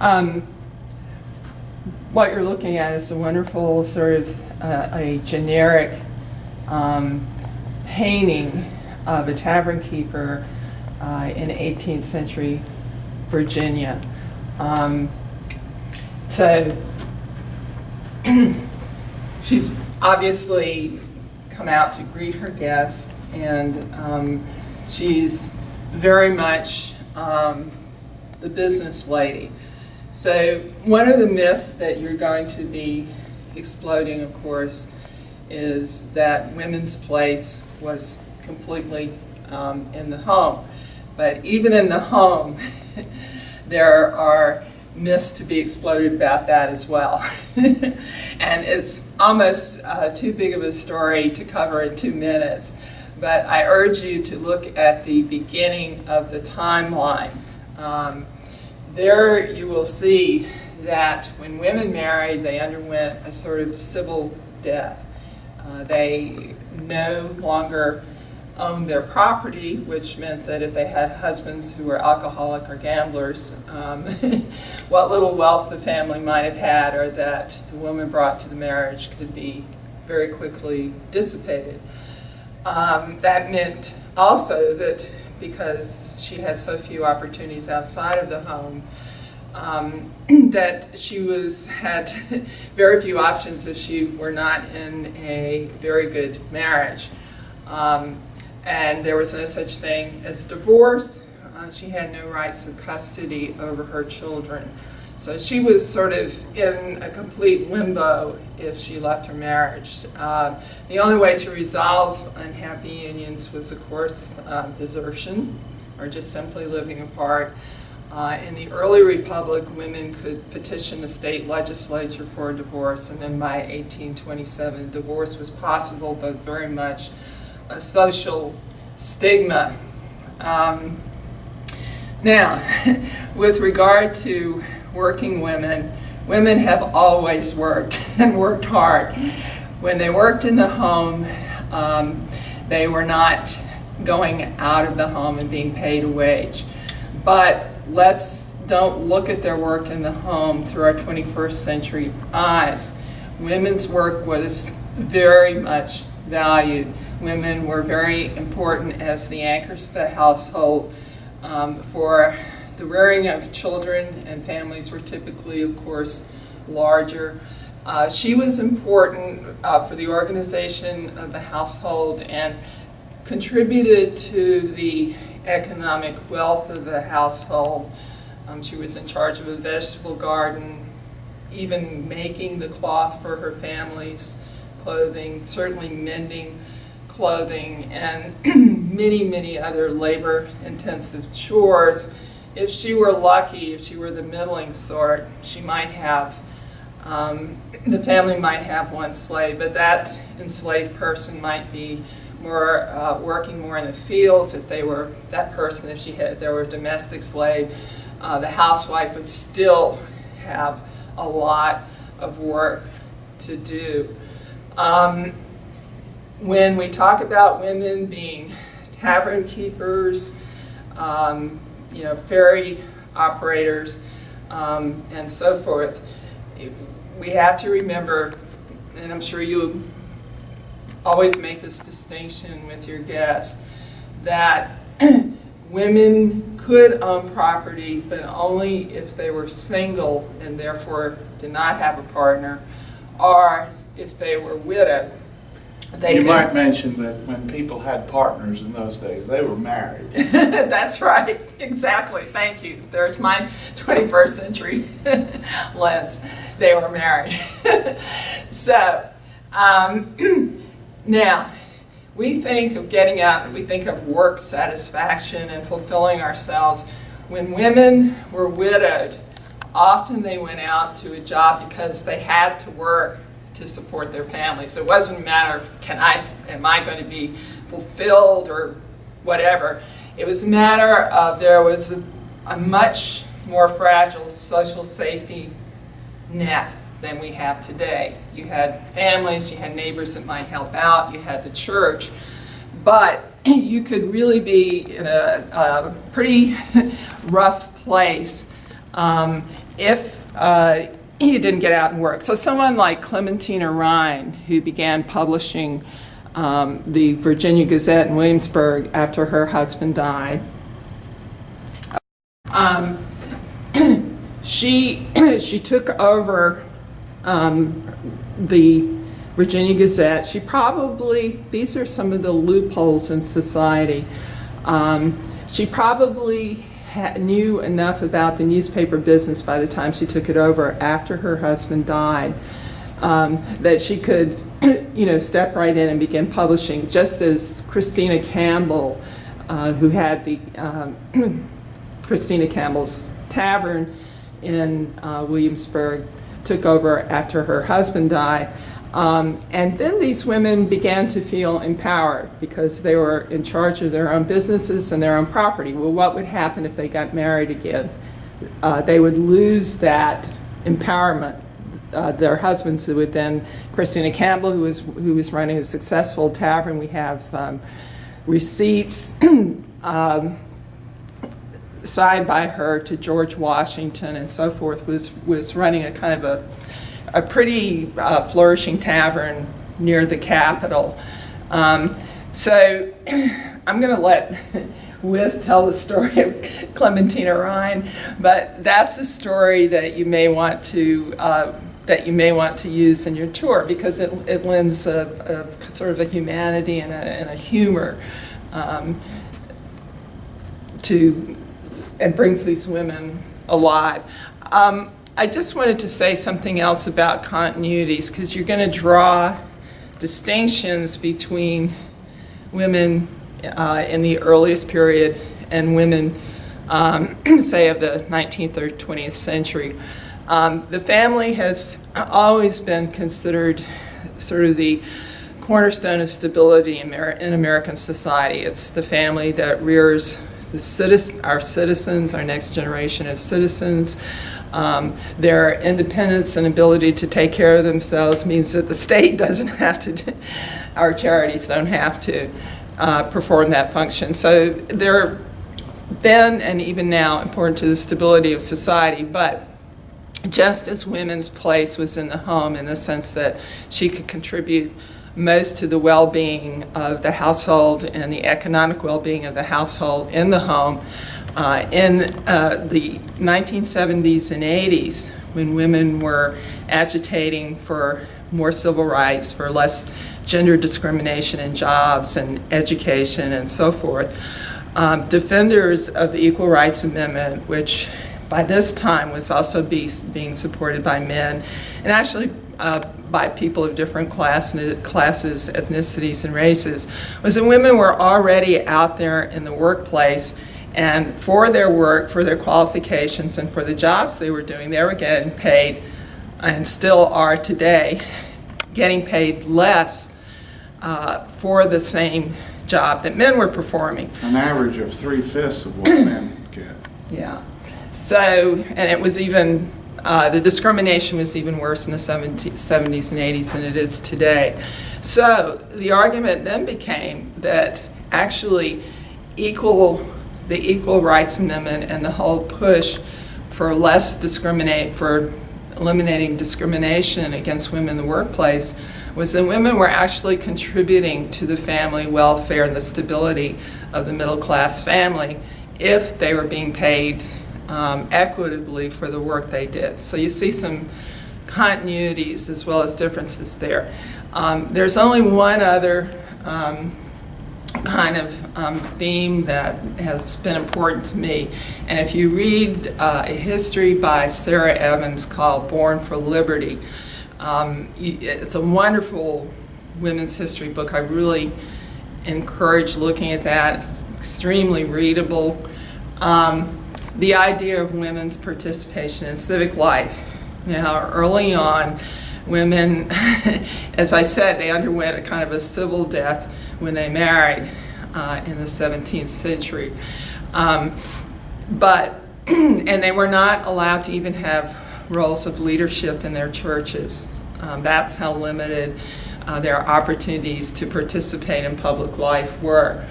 Um, what you're looking at is a wonderful sort of a generic painting of a tavern keeper in 18th century Virginia. So she's obviously come out to greet her guest, and she's very much the business lady. So one of the myths that you're going to be exploding, of course, is that women's place was completely in the home. But even in the home, there are myths to be exploded about that as well. And it's almost too big of a story to cover in 2 minutes. But I urge you to look at the beginning of the timeline. There you will see that when women married, they underwent a sort of civil death. They no longer owned their property, which meant that if they had husbands who were alcoholic or gamblers, what little wealth the family might have had or that the woman brought to the marriage could be very quickly dissipated. That meant also that because she had so few opportunities outside of the home, that she had very few options if she were not in a very good marriage. And there was no such thing as divorce. She had no rights of custody over her children. So she was sort of in a complete limbo if she left her marriage. The only way to resolve unhappy unions was, of course, desertion, or just simply living apart. In the early republic, women could petition the state legislature for a divorce, and then by 1827, divorce was possible, but very much a social stigma. Now, with regard to working women, women have always worked and worked hard. When they worked in the home, they were not going out of the home and being paid a wage. But don't look at their work in the home through our 21st century eyes. Women's work was very much valued. Women were very important as the anchors of the household. For the rearing of children, and families were typically, of course, larger. She was important for the organization of the household and contributed to the economic wealth of the household. She was in charge of a vegetable garden, even making the cloth for her family's clothing, certainly mending clothing, and many, many other labor-intensive chores. If she were lucky, if she were the middling sort, she might have, the family might have one slave, but that enslaved person might be more working more in the fields. If they were that person, if there were a domestic slave, the housewife would still have a lot of work to do. When we talk about women being tavern keepers, ferry operators, and so forth, we have to remember, and I'm sure you always make this distinction with your guests, that women could own property, but only if they were single and therefore did not have a partner, or if they were widowed. You might mention that when people had partners in those days, they were married. That's right, exactly, thank you. There's my 21st century lens. They were married. So, now, we think of getting out, we think of work satisfaction and fulfilling ourselves. When women were widowed, often they went out to a job because they had to work to support their families. It wasn't a matter of am I going to be fulfilled or whatever. It was a matter of there was a much more fragile social safety net than we have today. You had families, you had neighbors that might help out, you had the church, but you could really be in a pretty rough place if you didn't get out and work. So someone like Clementina Rhine, who began publishing the Virginia Gazette in Williamsburg after her husband died, she took over the Virginia Gazette. She probably, these are some of the loopholes in society. She probably knew enough about the newspaper business by the time she took it over after her husband died, that she could step right in and begin publishing, just as Christina Campbell, who had the Christina Campbell's Tavern in Williamsburg, took over after her husband died. And then these women began to feel empowered because they were in charge of their own businesses and their own property. Well, what would happen if they got married again? They would lose that empowerment. Their husbands who would then, Christina Campbell, who was running a successful tavern, we have receipts signed by her to George Washington and so forth, was running a kind of a pretty flourishing tavern near the Capitol. So I'm going to let Wyth tell the story of Clementina Rhine, but that's a story that you may want to use in your tour, because it lends a sort of a humanity and a humor and brings these women alive. I just wanted to say something else about continuities, because you're going to draw distinctions between women in the earliest period and women, say, of the 19th or 20th century. The family has always been considered sort of the cornerstone of stability in American society. It's the family that rears our citizens, our next generation of citizens. Their independence and ability to take care of themselves means that the state doesn't have to, our charities don't have to perform that function. So they're then and even now important to the stability of society, but just as women's place was in the home in the sense that she could contribute most to the well-being of the household and the economic well-being of the household in the home, in the 1970s and 80s, when women were agitating for more civil rights, for less gender discrimination in jobs and education and so forth, defenders of the Equal Rights Amendment, which by this time was also being supported by men, and actually by people of different classes, ethnicities, and races, was that women were already out there in the workplace, and for their work, for their qualifications, and for the jobs they were doing, they were getting paid, and still are today, getting paid less for the same job that men were performing. An average of 3/5 of what men get. Yeah. So, and it was even, the discrimination was even worse in the 70s and 80s than it is today. So the argument then became that actually the Equal Rights Amendment and the whole push for for eliminating discrimination against women in the workplace was that women were actually contributing to the family welfare and the stability of the middle class family if they were being paid equitably for the work they did. So you see some continuities as well as differences there. There's only one other kind of theme that has been important to me, and if you read a history by Sarah Evans called Born for Liberty, it's a wonderful women's history book. I really encourage looking at that. It's extremely readable. The idea of women's participation in civic life. Now, early on, women, as I said, they underwent a kind of a civil death when they married in the 17th century. And they were not allowed to even have roles of leadership in their churches. That's how limited their opportunities to participate in public life were.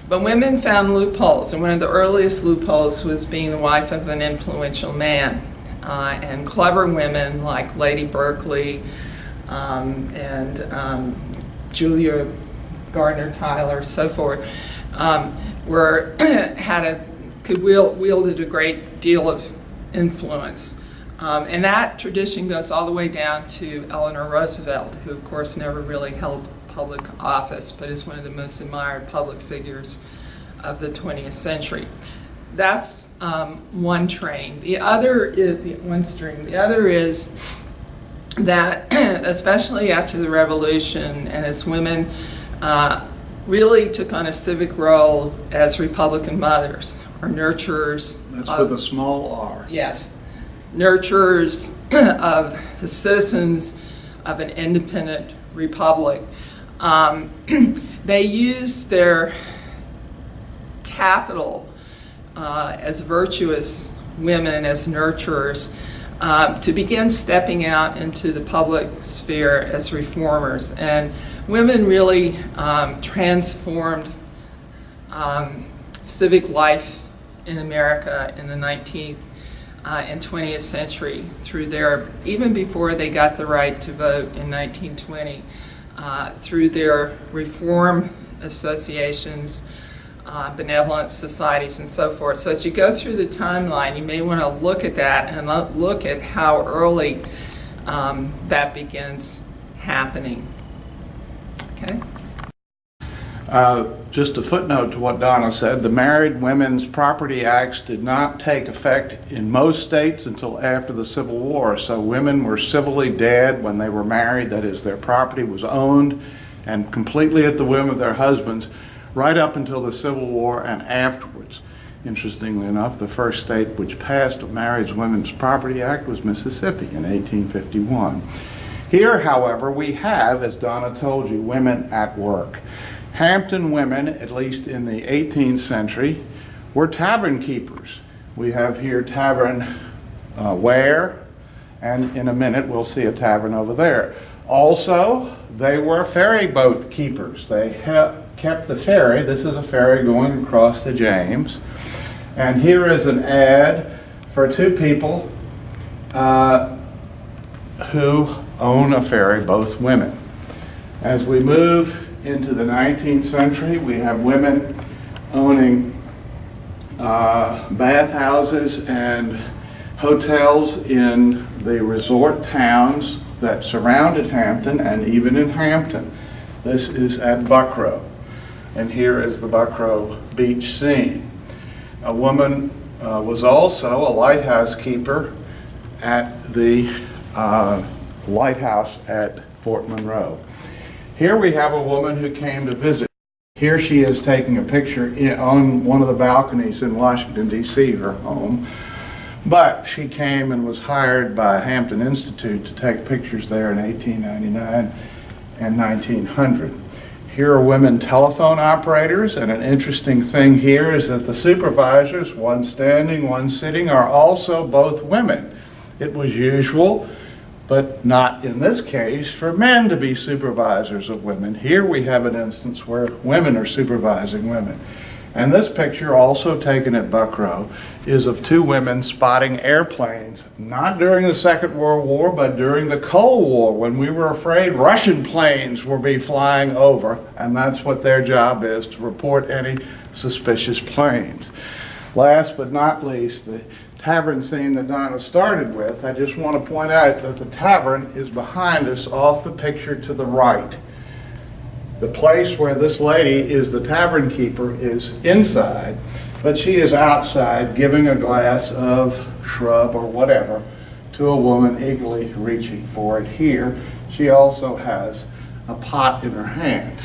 But women found loopholes, and one of the earliest loopholes was being the wife of an influential man. And clever women like Lady Berkeley and Julia Gardner Tyler, so forth, wielded a great deal of influence. And that tradition goes all the way down to Eleanor Roosevelt, who of course never really held public office, but is one of the most admired public figures of the 20th century. That's one train. The other is one string. The other is that, especially after the Revolution, and as women really took on a civic role as Republican mothers or nurturers. That's with a small r. Yes, nurturers of the citizens of an independent republic. They used their capital as virtuous women, as nurturers, to begin stepping out into the public sphere as reformers. And women really transformed civic life in America in the 19th and 20th century through their, even before they got the right to vote in 1920, through their reform associations, benevolent societies, and so forth. So as you go through the timeline, you may want to look at that and look at how early that begins happening. Okay? Just a footnote to what Donna said, the Married Women's Property Acts did not take effect in most states until after the Civil War. So women were civilly dead when they were married, that is, their property was owned and completely at the whim of their husbands, right up until the Civil War and afterwards. Interestingly enough, the first state which passed a Married Women's Property Act was Mississippi in 1851. Here, however, we have, as Donna told you, women at work. Hampton women, at least in the 18th century, were tavern keepers. We have here tavern ware, and in a minute we'll see a tavern over there. Also, they were ferry boat keepers. They kept the ferry. This is a ferry going across the James. And here is an ad for two people who own a ferry, both women. As we move into the 19th century, we have women owning bathhouses and hotels in the resort towns that surrounded Hampton and even in Hampton. This is at Buckrow, and here is the Buckrow beach scene. A woman was also a lighthouse keeper at the lighthouse at Fort Monroe. Here we have a woman who came to visit. Here she is taking a picture on one of the balconies in Washington, D.C., her home. But she came and was hired by Hampton Institute to take pictures there in 1899 and 1900. Here are women telephone operators, and an interesting thing here is that the supervisors, one standing, one sitting, are also both women. It was usual, but not in this case, for men to be supervisors of women. Here we have an instance where women are supervising women. And this picture, also taken at Buckrow, is of two women spotting airplanes, not during the Second World War, but during the Cold War, when we were afraid Russian planes would be flying over, and that's what their job is, to report any suspicious planes. Last but not least, the tavern scene that Donna started with, I just want to point out that the tavern is behind us off the picture to the right. The place where this lady is the tavern keeper is inside, but she is outside giving a glass of shrub or whatever to a woman eagerly reaching for it here. She also has a pot in her hand.